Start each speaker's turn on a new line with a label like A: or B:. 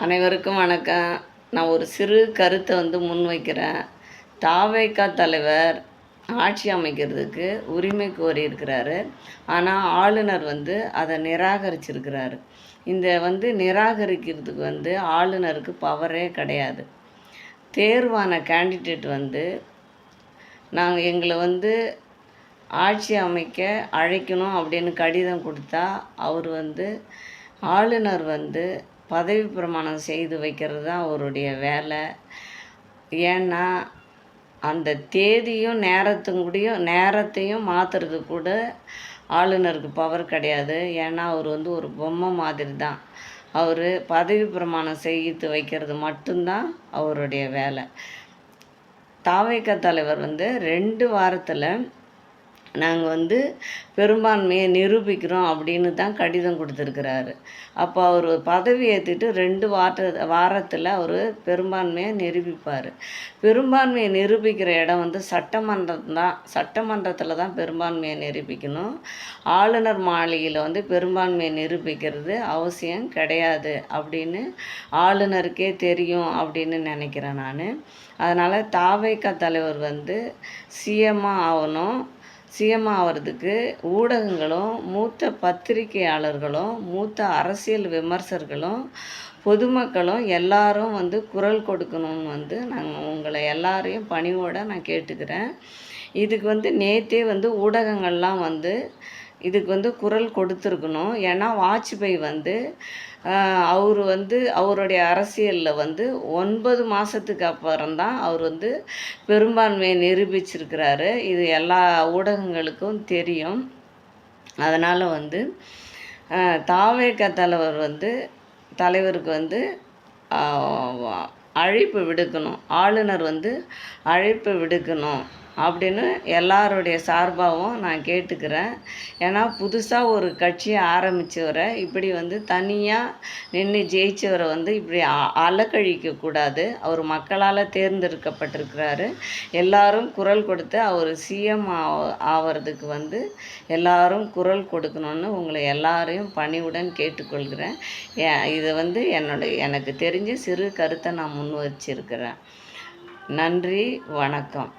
A: அனைவருக்கும் வணக்கம். நான் ஒரு சிறு கருத்தை முன்வைக்கிறேன். தாவேகா தலைவர் ஆட்சி அமைக்கிறதுக்கு உரிமை கோரியிருக்கிறாரு. ஆனால் ஆளுநர் அதை நிராகரிச்சிருக்கிறாரு. இந்த நிராகரிக்கிறதுக்கு ஆளுநருக்கு பவரே கிடையாது. தேர்வான கேண்டிடேட் நாங்கள் எங்களை ஆட்சி அமைக்க அழைக்கணும் அப்படின்னு கடிதம் கொடுத்தா அவர் ஆளுநர் பதவி பிரமாணம் செய்து வைக்கிறது தான் அவருடைய வேலை. ஏன்னா அந்த தேதியும் நேரத்தையும் மாற்றுறது கூட ஆளுநருக்கு பவர் கிடையாது. ஏன்னா அவர் ஒரு பொம்மை மாதிரி தான். அவர் பதவி பிரமாணம் செய்து வைக்கிறது மட்டும்தான் அவருடைய வேலை. தாவேகா தலைவர் 2 வாரத்தில் நாங்கள் பெரும்பான்மையை நிரூபிக்கிறோம் அப்படின்னு தான் கடிதம் கொடுத்துருக்கிறாரு. அப்போ அவர் பதவி ஏற்றுட்டு 2 வாரத்தில் அவர் பெரும்பான்மையை நிரூபிப்பார். பெரும்பான்மையை நிரூபிக்கிற இடம் சட்டமன்றம் தான். சட்டமன்றத்தில் தான் பெரும்பான்மையை நிரூபிக்கணும். ஆளுநர் மாளிகையில் பெரும்பான்மையை நிரூபிக்கிறது அவசியம் கிடையாது அப்படின்னு ஆளுநருக்கே தெரியும் அப்படின்னு நினைக்கிறேன் நான். அதனால் தாவேகா தலைவர் சிஎம்மாக ஆகணும். சிஎம் ஆகிறதுக்கு ஊடகங்களும் மூத்த பத்திரிகையாளர்களும் மூத்த அரசியல் விமர்சகர்களும் பொதுமக்களும் எல்லாரும் குரல் கொடுக்கணும்னு நாங்கள் உங்களை எல்லாரையும் பணிவோடு நான் கேட்டுக்கிறேன். இதுக்கு நேற்றே ஊடகங்கள்லாம் இதுக்கு குரல் கொடுத்துருக்கணும். ஏன்னா வாஜ்பாய் அவர் அவருடைய அரசியலில் 9 மாதத்துக்கு அப்புறம்தான் அவர் பெரும்பான்மையை நிரூபிச்சிருக்கிறாரு. இது எல்லா ஊடகங்களுக்கும் தெரியும். அதனால் தாவேகா தலைவருக்கு அழைப்பு விடுக்கணும். ஆளுநர் அழைப்பு விடுக்கணும் அப்படின்னு எல்லாருடைய சார்பாகவும் நான் கேட்டுக்கிறேன். ஏன்னா புதுசாக ஒரு கட்சியை ஆரம்பித்தவரை இப்படி தனியாக நின்று ஜெயித்தவரை இப்படி அலக்கழிக்கக்கூடாது. அவர் மக்களால் தேர்ந்தெடுக்கப்பட்டிருக்கிறாரு. எல்லாரும் குரல் கொடுத்து அவர் சிஎம் ஆகிறதுக்கு எல்லாரும் குரல் கொடுக்கணும்னு உங்களை எல்லாரையும் பணிவுடன் கேட்டுக்கொள்கிறேன். இது எனக்கு தெரிஞ்ச சிறு கருத்தை நான் முன் வச்சிருக்கிறேன். நன்றி, வணக்கம்.